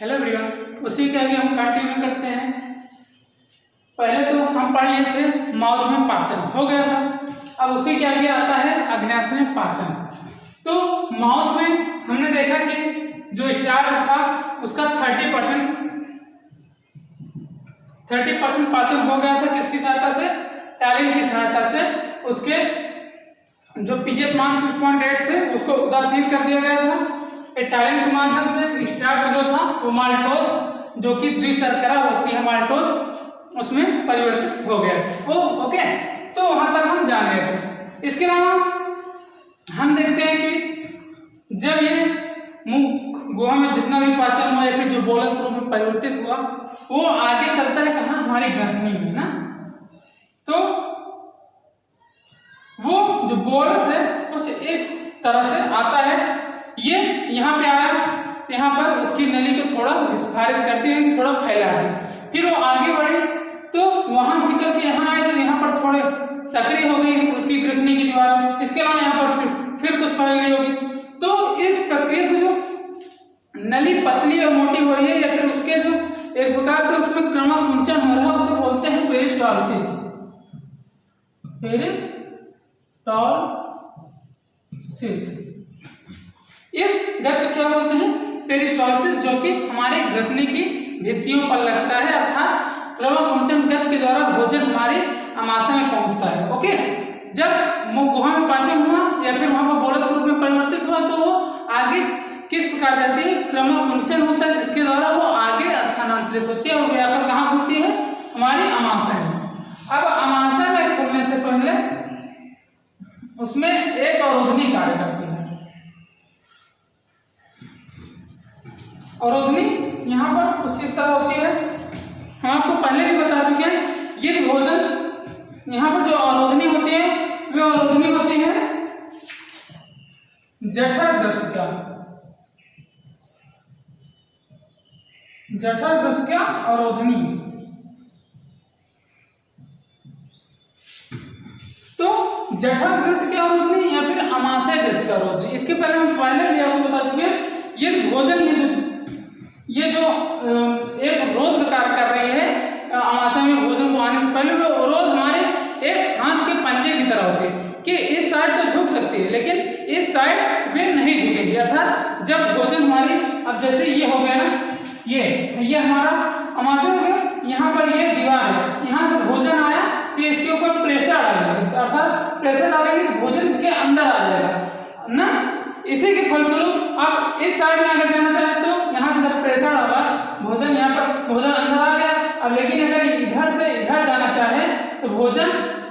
Hello everyone, उसी के आगे हम कंटिन्यू करते हैं। पहले तो हम पढ़ लिए थे माउथ में पाचन हो गया था। अब उसी के आगे आता है अग्न्याशय में पाचन। तो माउथ में हमने देखा कि जो स्टार्च था उसका 30% पाचन हो गया था। किसकी सहायता से? टैलिन की सहायता से। उसके जो पीएच मान 6.8 थे उसको उदासीन कर दिया गया था। टैलिन के माध्यम से स्टार्च जो था वो माल्टोज, जो कि द्विशर्करा होती है माल्टोज, उसमें परिवर्तित हो गया था। ओके, तो वहां तक हम जान गए थे। इसके अलावा हम देखते हैं कि जब ये मुख गुहा में जितना भी पाचन हुआ या फिर जो बोलस के रूप में परिवर्तित हुआ वो आगे चलता है कहाँ? हमारी ग्रसनी में ना। तो वो जो बोलस है कुछ इस तरह से आता है। ये यहाँ पे आया, यहाँ पर उसकी नली को थोड़ा विस्फारित करती है, थोड़ा फैला दी। फिर वो आगे बढ़ी तो वहां से निकल के यहाँ आए तो यहाँ पर थोड़े सक्रिय हो गई उसकी ग्रसनी की दीवार। इसके अलावा यहाँ पर फिर कुछ फैलने होगी। तो इस प्रक्रिया को जो नली पतली और मोटी हो रही है या फिर उसके जो एक प्रकार से उसमें क्रमकुंचन हो रहा है उसे बोलते हैं पेरिस्टालसिस। इस गति को क्या बोलते हैं? पेरिस्टालसिस, जो कि हमारे ग्रसनी की भित्तियों पर लगता है, अर्थात क्रमकुंचन गति के द्वारा भोजन हमारे आमाशय में पहुंचता है। ओके, जब गुहा में पाचन हुआ या फिर वहां पर बोलस के रूप में परिवर्तित हुआ तो वो आगे किस प्रकार से आती है? क्रमकुंचन होता है जिसके द्वारा वो आगे स्थानांतरित होती है और आकर कहाँ खुलती है? हमारे आमाशय में। अब आमाशय में खुलने से पहले उसमें एक अवरोधनी कार्य करती है। अवरोधनी यहाँ पर कुछ इस तरह होती है, हम आपको पहले भी बता चुके हैं। ये भोजन यहाँ पर जो अवरोधनी होती है वो अवरोधनी होती है जठरग्रसिका। जठरग्रसिका अवरोधनी। तो जठरग्रसिका अवरोधनी या फिर आमाशय ग्रसिका अवरोधनी, इसके पहले हम पहले भी आपको बता चुके हैं। ये भोजन ये जो एक रोध का कार्य कर रही है आमाशय में भोजन को आने से पहले, वो रोध हमारे एक हाथ के पंजे की तरह होती है कि इस साइड तो झुक सकती है लेकिन इस साइड वे नहीं झुकेगी। अर्थात जब भोजन हमारी, अब जैसे ये हो गया ना, ये हमारा आमाशय हो गया, यहाँ पर ये दीवार है, यहाँ से भोजन आया तो इसके ऊपर प्रेशर डालेंगे, अर्थात प्रेशर डालेंगे तो भोजन इसके अंदर आ जाएगा ना। इसी के फलस्वरूप अब इस साइड में अगर जाना चाहे तो यहाँ से जब प्रेशर होगा भोजन, यहाँ पर भोजन अंदर आ गया। अब लेकिन अगर इधर से इधर जाना चाहे तो भोजन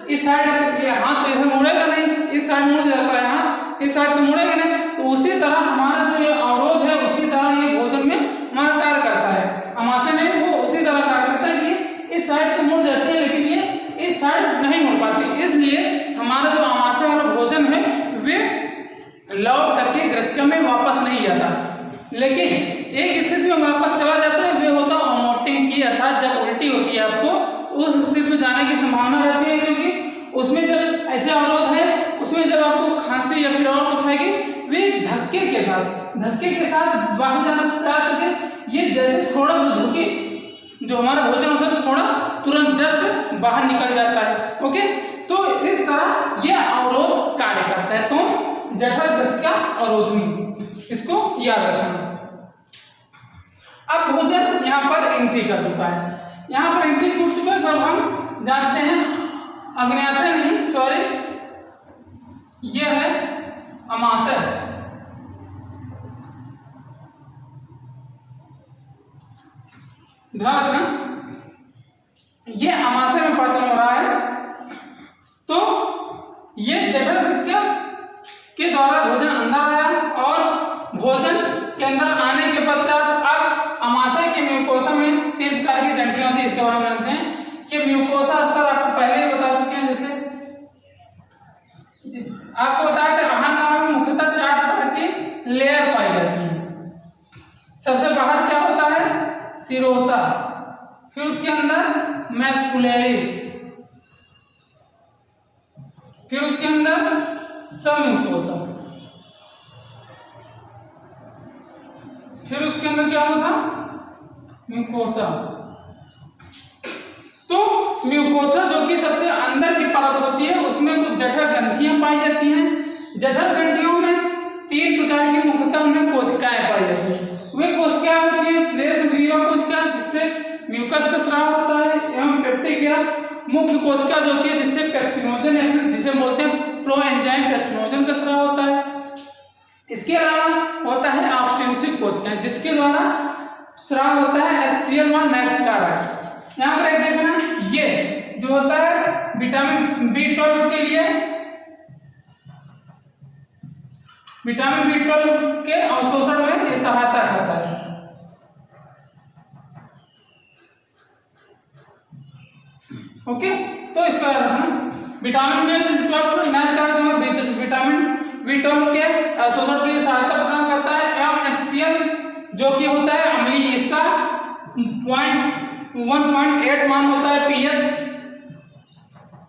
इस साइड, ये हाथ तो इधर मुड़ेगा नहीं, इस साइड मुड़ जाता है हाथ, इस साइड तो मुड़ेगा नहीं। तो उसी तरह हमारा जो ये अवरोध है उसी तरह ये भोजन में हमारा कार्य करता है। आमाशय में वो उसी तरह कार्य करता है कि इस साइड तो मुड़ जाती है लेकिन ये इस साइड नहीं मुड़ पाती। इसलिए हमारा जो आमाशय वाला भोजन है वे लौट करके ग्रसिका में वापस नहीं जाता, लेकिन एक स्थिति में वापस चला जाता है, वे होता है ओमोटिंग की, अर्थात जब उल्टी होती है आपको उस स्थिति में जाने की संभावना रहती है। क्योंकि उसमें जब ऐसे अवरोध है उसमें जब आपको खांसी या फिर और कुछ आएगी वे धक्के के साथ बाहर जाने का प्रयास करके ये जैसे थोड़ा सा झुके जो हमारा भोजन होता है थोड़ा तुरंत जस्ट बाहर निकल जाता है। ओके, तो इस तरह यह अवरोध कार्य करता है। कौन? जठरग्रसिका अवरोधनी, इसको याद रखना। अब भोजन यहाँ पर एंट्री कर चुका है, यहाँ पर एंट्री कर चुका है। जब हम जानते हैं अग्न्याशय नहीं, सॉरी, यह है आमाशय। ध्यान रखना, यह आमाशय में पाचन हो रहा है। तो ये जठरग्रसिका के द्वारा भोजन अंदर आया और भोजन के अंदर आने के पश्चात अब आमाशय के म्यूकोसा में 3 प्रकार की ग्रंथियां होती है। इसके बारे में जानते हैं कि म्यूकोसा स्तर आपको पहले ही बता चुके हैं। जैसे आपको बताया था आहार में मुख्यतः 4 प्रकार की लेयर पाई जाती है। सबसे बाहर क्या होता है? सिरोसा, फिर उसके अंदर मैस्कुलरिस, फिर उसके अंदर सबम्यूकोसा, फिर उसके अंदर क्या होता? म्यूकोसा। तो म्यूकोसा जो कि सबसे अंदर की परत होती है उसमें कुछ जठर ग्रंथियां पाई जाती हैं। जठर ग्रंथियों में 3 प्रकार की मुख्यतः उनमें कोशिकाएं पाई जाती हैं। वे कोशिकाएं होती हैं श्लेष्मग्रीवा कोशिका जिससे म्यूकस का स्राव होता है, एवं पेप्टिक या मुख्य कोशिका जो होती है जिससे पेप्सिनोजन या फिर जिसे बोलते हैं प्रोएंजाइम पेप्सिनोजन का स्राव होता है। इसके अलावा होता है ऑब्स्टेंसिक कोशिकाएं जिसके द्वारा स्राव होता है HCl व NACH कारक। यहाँ पर एक देखना, ये जो होता है विटामिन B12 के लिए, विटामिन B12 के अवशोषण में ये सहायता करता है। ओके, तो इसका याद रखना, विटामिन B12 NACH कारक जो है विटामिन B12 के अवशोषण के लिए सहायता प्रदान करता है, एवं HCl जो कि होता है अम्लीय, इसका 1.8 मान होता है pH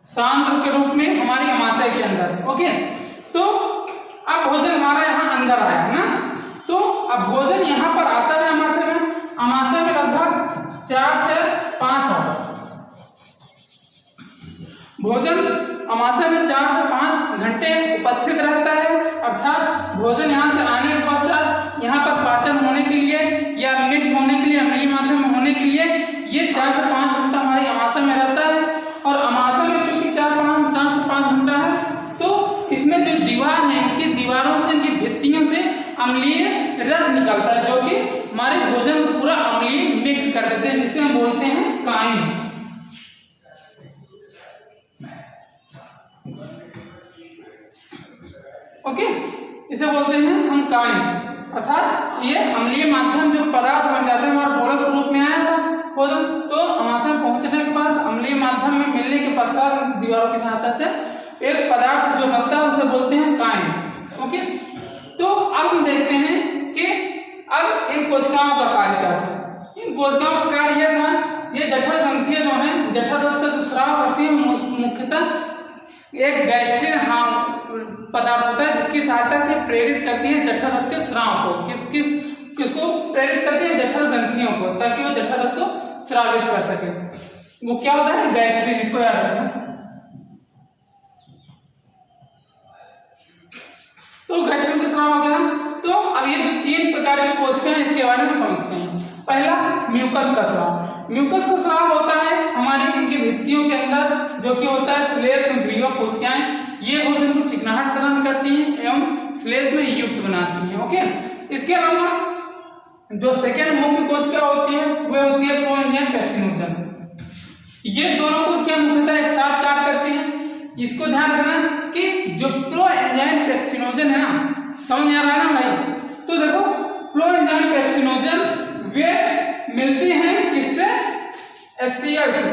सांद्र के रूप में हमारी अमाशय के अंदर। ओके, तो अब भोजन हमारा यहाँ अंदर आया है ना, तो अब भोजन यहाँ पर आता है अमाशय में। अमाशय में लगभग 4 से 5 आवर भोजन अमाशय में 4 से 5 घंटे उपस्थित रहता है, अर्थात भोजन यहाँ से आने के पश्चात यहाँ पर पाचन होने के लिए या मिक्स होने के लिए, अम्लीय मात्रा में होने के लिए ये 4 से 5 घंटा हमारे अमाशय में रहता है। और अमाशय में चूंकि 4 से 5 घंटा है, तो इसमें जो दीवार है इनकी दीवारों से, इनकी भित्तियों से अम्लीय रस निकलता है जो कि हमारे भोजन को पूरा अम्लीय मिक्स कर देते हैं, जिसे हम बोलते हैं काइम। ओके, इसे बोलते हैं हम काइम, अर्थात ये अम्लीय माध्यम जो पदार्थ बन जाते हैं, हमारा बोलस रूप में आया था भोजन, तो अमाशय पहुंचने के बाद अम्लीय माध्यम में मिलने के पश्चात दीवारों की सहायता से एक पदार्थ जो बनता है उसे बोलते हैं काइम। ओके, तो अब हम देखते हैं कि अब इन कोशिकाओं का कार्य क्या था। इन कोशिकाओं का कार्य यह था, ये जठर ग्रंथियां जो हैं जठर रस का स्राव करती है, मुख्यतः एक गैस्ट्रिन पदार्थ होता है जिसकी सहायता से प्रेरित करती है जठर रस के स्राव को। किसको प्रेरित करती है? जठर ग्रंथियों को, ताकि वो जठर रस को स्रावित कर सके। वो क्या होता है? गैस्ट्रिन, इसको याद रखना। तो गैस्ट्रिन का स्राव हो गया। तो अब ये जो 3 प्रकार की कोशिकाएं हैं इसके बारे में समझते हैं। पहला म्यूकस का स्राव। म्यूकस का स्राव होता है हमारी इनकी भित्तियों के अंदर जो कि होता है श्लेष्मग्रीवा कोशिकाएं। ये भोजन को चिकनाहट प्रदान करती हैं एवं श्लेष्म में युक्त बनाती हैं। ओके, इसके अलावा जो सेकेंड मुख्य कोशिका होती है वह होती है प्रोएंजाइम पेप्सिनोजन। ये दोनों कोशिकाएं मुख्यतः एक साथ कार्य करती हैं। इसको ध्यान रखना कि जो प्रोएंजाइम पेप्सिनोजन है ना, समझ में आ रहा है ना भाई? तो देखो, प्रोएंजाइम पेप्सिनोजन वे मिलती हैं किससे? HCl से।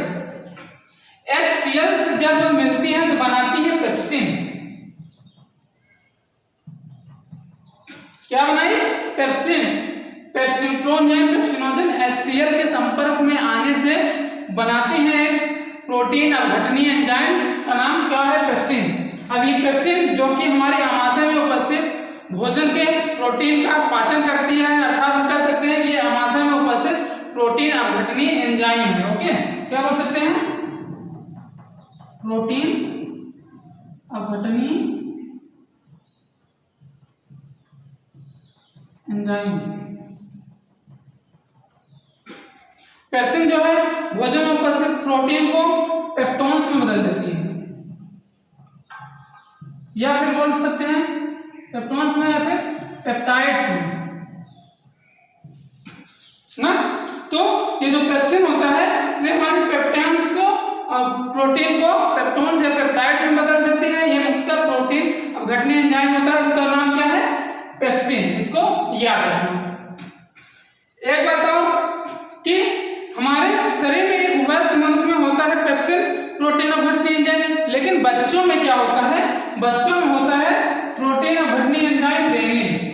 HCl से जब वो मिलती हैं तो बनाती है पेप्सिन। क्या बनाई? पेप्सिन। प्रोएंजाइम पेप्सिनोजन HCl के संपर्क में आने से बनाती है एक प्रोटीन अपघटनीय एंजाइम का नाम क्या है? पेप्सिन। अब ये पेप्सिन जो कि हमारे अमाशय में उपस्थित भोजन के प्रोटीन का पाचन करती है, अर्थात हम कह सकते हैं कि ये अमाशय में उपस्थित प्रोटीन अपघटनीय एंजाइम है। ओके, क्या बोल सकते हैं? Protein अपघटनीय enzyme. पेप्सिन जो है भोजन में उपस्थित प्रोटीन को पेप्टोन्स में बदल देती है, या फिर बोल सकते हैं पेप्टोन्स में या फिर पेप्टाइड्स में ना। तो ये जो पेप्सिन होता है वे हमारे पेप्टाइड्स को प्रोटीन को पेप्टोन्स या पेप्टाइड्स में बदल देती है। ये मुख्यतः प्रोटीन अपघटनीय एंजाइम होता है, उसका नाम क्या है? पेप्सिन। इसको याद रखना। एक बात और कि हमारे शरीर में एक वयस्क मनुष्य में होता है पेप्सिन प्रोटीन अपघटनीय एंजाइम, लेकिन बच्चों में क्या होता है? बच्चों में होता है प्रोटीन अपघटनीय एंजाइम रेनिन।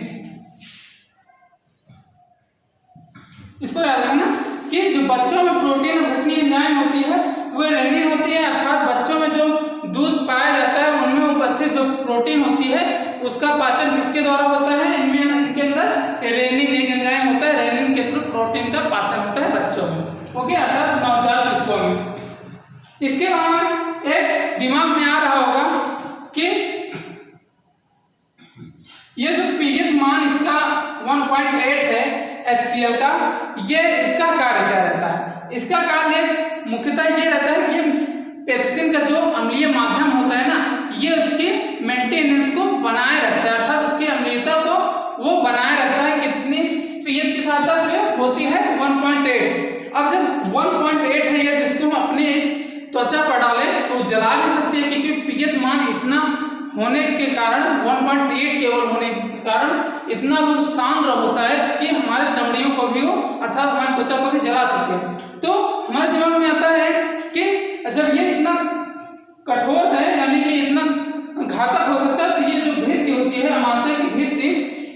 इसको याद रखना कि जो बच्चों में प्रोटीन अपघटनीय एंजाइम होती है वो रेनिन होती है, अर्थात बच्चों में जो दूध पाया जाता है उनमें उपस्थित जो प्रोटीन होती है उसका पाचन किसके द्वारा होता है? इनके अंदर रेनिन एक एंजाइम होता है, रेनिन के थ्रू प्रोटीन का पाचन होता है बच्चों ओके, अर्थात नवजात शिशुओं में। इसके अलावा एक दिमाग में आ रहा होगा कि ये जो पीएच मान इसका 1.8 है HCl का, ये इसका कार्य क्या रहता है? इसका कार्य मुख्यतः ये रहता है कि पेप्सिन का जो अम्लीय माध्यम होता है ना, ये उसके मेंटेनेंस को बनाए रखता है, अर्थात उसकी अम्लीयता को वो बनाए रखता है। कितनी पीएच की सहायता से होती है? 1.8। अब जब 1.8 है ये, जिसको हम अपने इस त्वचा पर डालें तो जला भी सकती है, क्योंकि पीएच मान इतना होने के कारण, 1.8 केवल होने के कारण इतना वो सांद्र होता है कि हमारे चमड़ियों को भी, अर्थात हमारी त्वचा को भी जला सकते हैं। तो हमारे दिमाग में आता है कि जब ये इतना कठोर है, यानी कि इतना घातक हो सकता है, तो ये जो भित्ति होती है अमाशय की भित्ति,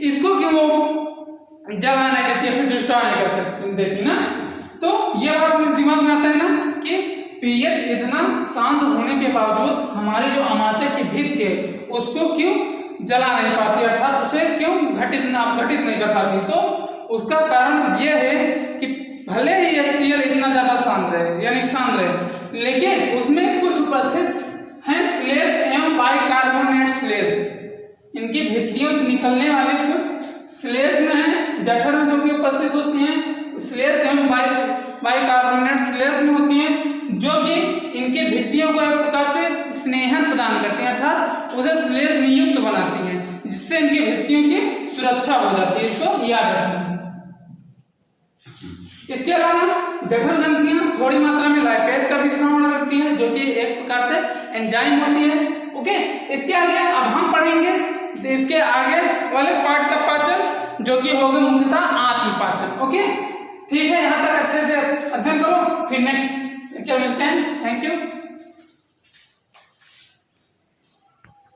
इसको क्यों वो जला नहीं देती है, फिर डिस्ट्रॉय नहीं कर सकती देती ना। तो ये बात मेरे दिमाग में आता है ना कि पीएच इतना शांत होने के बावजूद हमारी जो अमाशय की भित्ति है उसको क्यों जला नहीं पाती, अर्थात उसे क्यों घटित नहीं कर पाती। तो उसका कारण यह है कि भले ही HCl इतना ज्यादा सांद्र है, यानी सांद्र है, लेकिन उसमें कुछ उपस्थित हैं श्लेष एवं बाइकार्बोनेट श्लेष। इनकी भित्तियों से निकलने वाले कुछ श्लेष में है, जठर में जो कि उपस्थित होती हैं, श्लेष एवं बाइकार्बोनेट श्लेष में होती हैं, जो कि इनके भित्तियों को एक प्रकार से स्नेहन प्रदान करती हैं, अर्थात उसे श्लेष में युक्त बनाती हैं, जिससे इनकी भित्तियों की सुरक्षा हो जाती है। इसको याद रखना। इसके अलावा जठर ग्रंथियां थोड़ी मात्रा में लाइपेज का भी श्रवण करती हैं, जो कि एक प्रकार से एंजाइम होती है। ओके, इसके आगे अब हम पढ़ेंगे इसके आगे वाले पार्ट का पाचन, जो कि होगा मुख्यतः आत्मपाचन। ओके, ठीक है, यहाँ तक अच्छे से अध्ययन करो, फिर नेक्स्ट लेक्चर मिलते हैं। Thank you.